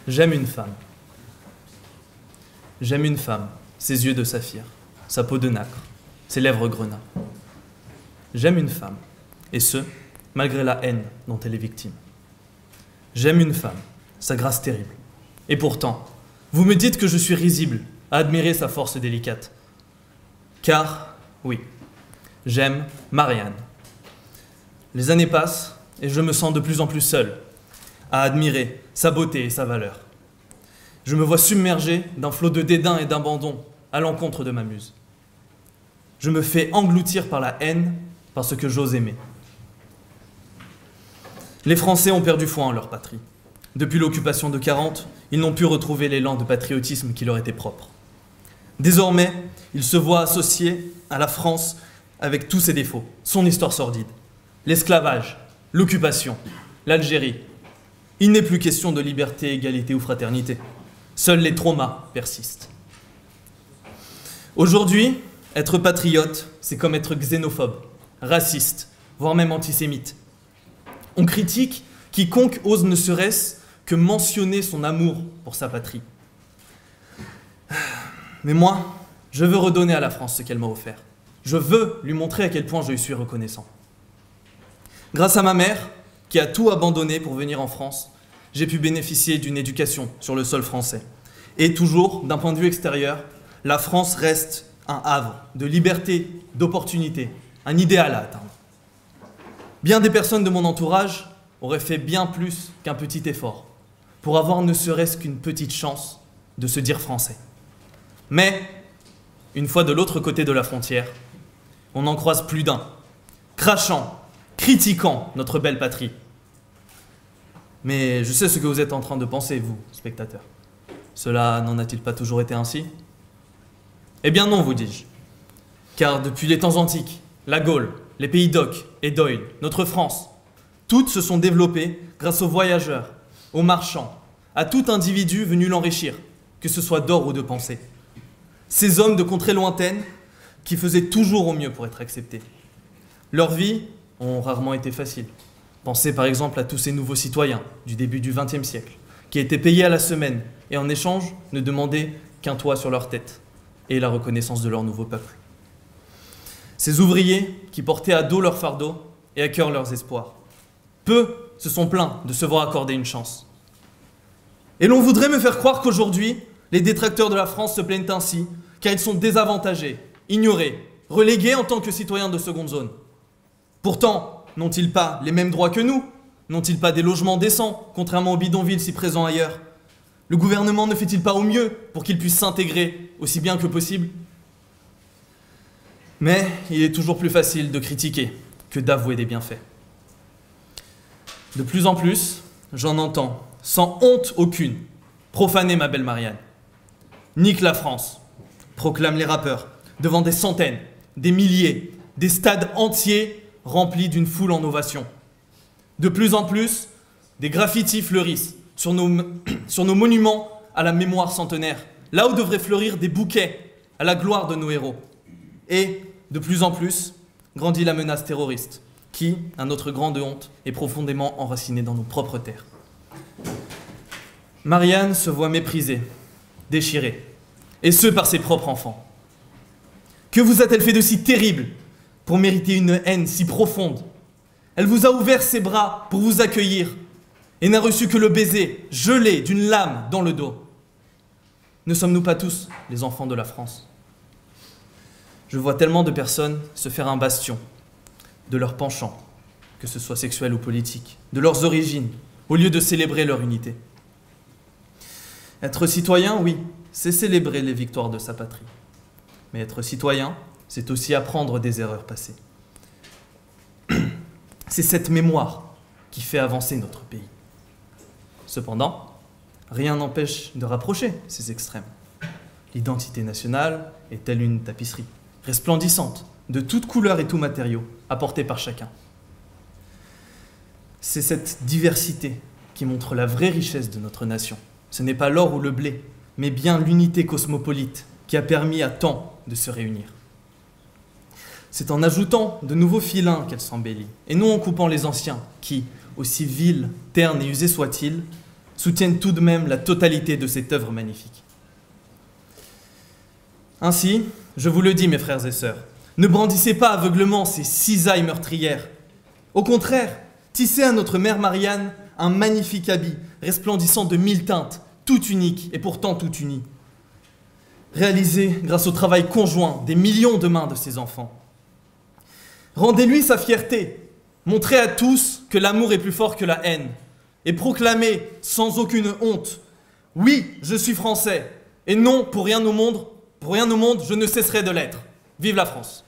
J'aime une femme. J'aime une femme, ses yeux de saphir, sa peau de nacre, ses lèvres grenat. J'aime une femme, et ce, malgré la haine dont elle est victime. J'aime une femme, sa grâce terrible. Et pourtant, vous me dites que je suis risible à admirer sa force délicate. Car, oui, j'aime Marianne. Les années passent et je me sens de plus en plus seul à admirer sa beauté et sa valeur. Je me vois submergé d'un flot de dédain et d'abandon à l'encontre de ma muse. Je me fais engloutir par la haine, par ce que j'ose aimer. Les Français ont perdu foi en leur patrie. Depuis l'occupation de 40, ils n'ont pu retrouver l'élan de patriotisme qui leur était propre. Désormais, ils se voient associés à la France avec tous ses défauts, son histoire sordide, l'esclavage, l'occupation, l'Algérie. Il n'est plus question de liberté, égalité ou fraternité. Seuls les traumas persistent. Aujourd'hui, être patriote, c'est comme être xénophobe, raciste, voire même antisémite. On critique quiconque ose ne serait-ce que mentionner son amour pour sa patrie. Mais moi, je veux redonner à la France ce qu'elle m'a offert. Je veux lui montrer à quel point je lui suis reconnaissant. Grâce à ma mère, qui a tout abandonné pour venir en France, j'ai pu bénéficier d'une éducation sur le sol français. Et toujours, d'un point de vue extérieur, la France reste un havre de liberté, d'opportunité, un idéal à atteindre. Bien des personnes de mon entourage auraient fait bien plus qu'un petit effort pour avoir ne serait-ce qu'une petite chance de se dire français. Mais, une fois de l'autre côté de la frontière, on en croise plus d'un, crachant, critiquant notre belle patrie. Mais je sais ce que vous êtes en train de penser, vous, spectateurs. Cela n'en a-t-il pas toujours été ainsi? Eh bien non, vous dis-je. Car depuis les temps antiques, la Gaule, les pays d'Oc et d'Oïl, notre France, toutes se sont développées grâce aux voyageurs, aux marchands, à tout individu venu l'enrichir, que ce soit d'or ou de pensée. Ces hommes de contrées lointaines qui faisaient toujours au mieux pour être acceptés. Leurs vies ont rarement été faciles. Pensez par exemple à tous ces nouveaux citoyens du début du XXe siècle, qui étaient payés à la semaine et en échange ne demandaient qu'un toit sur leur tête et la reconnaissance de leur nouveau peuple. Ces ouvriers qui portaient à dos leur fardeau et à cœur leurs espoirs. Peu se sont plaints de se voir accorder une chance. Et l'on voudrait me faire croire qu'aujourd'hui, les détracteurs de la France se plaignent ainsi, car ils sont désavantagés, ignorés, relégués en tant que citoyens de seconde zone. Pourtant, n'ont-ils pas les mêmes droits que nous? N'ont-ils pas des logements décents, contrairement aux bidonvilles si présents ailleurs? Le gouvernement ne fait-il pas au mieux pour qu'ils puissent s'intégrer aussi bien que possible? Mais il est toujours plus facile de critiquer que d'avouer des bienfaits. De plus en plus, j'en entends, sans honte aucune, profaner ma belle Marianne. Nique la France, proclament les rappeurs, devant des centaines, des milliers, des stades entiers remplis d'une foule en ovation. De plus en plus, des graffitis fleurissent sur nos monuments à la mémoire centenaire, là où devraient fleurir des bouquets à la gloire de nos héros. Et, de plus en plus, grandit la menace terroriste, qui, à notre grande honte, est profondément enracinée dans nos propres terres. Marianne se voit méprisée, déchirée, et ce par ses propres enfants. Que vous a-t-elle fait de si terrible pour mériter une haine si profonde? Elle vous a ouvert ses bras pour vous accueillir et n'a reçu que le baiser gelé d'une lame dans le dos. Ne sommes-nous pas tous les enfants de la France? Je vois tellement de personnes se faire un bastion de leur penchant, que ce soit sexuel ou politique, de leurs origines, au lieu de célébrer leur unité. Être citoyen, oui, c'est célébrer les victoires de sa patrie. Mais être citoyen, c'est aussi apprendre des erreurs passées. C'est cette mémoire qui fait avancer notre pays. Cependant, rien n'empêche de rapprocher ces extrêmes. L'identité nationale est telle une tapisserie, resplendissante, de toutes couleurs et tous matériaux, apportés par chacun. C'est cette diversité qui montre la vraie richesse de notre nation. Ce n'est pas l'or ou le blé, mais bien l'unité cosmopolite qui a permis à tant de se réunir. C'est en ajoutant de nouveaux filins qu'elle s'embellit, et non en coupant les anciens, qui, aussi vils, ternes et usés soient-ils, soutiennent tout de même la totalité de cette œuvre magnifique. Ainsi, je vous le dis, mes frères et sœurs, ne brandissez pas aveuglement ces cisailles meurtrières. Au contraire, tissez à notre mère Marianne un magnifique habit, resplendissant de 1000 teintes, tout unique et pourtant tout uni. Réalisé grâce au travail conjoint des millions de mains de ses enfants. Rendez-lui sa fierté, montrez à tous que l'amour est plus fort que la haine, et proclamez sans aucune honte, oui, je suis français, et non, pour rien au monde, je ne cesserai de l'être. Vive la France!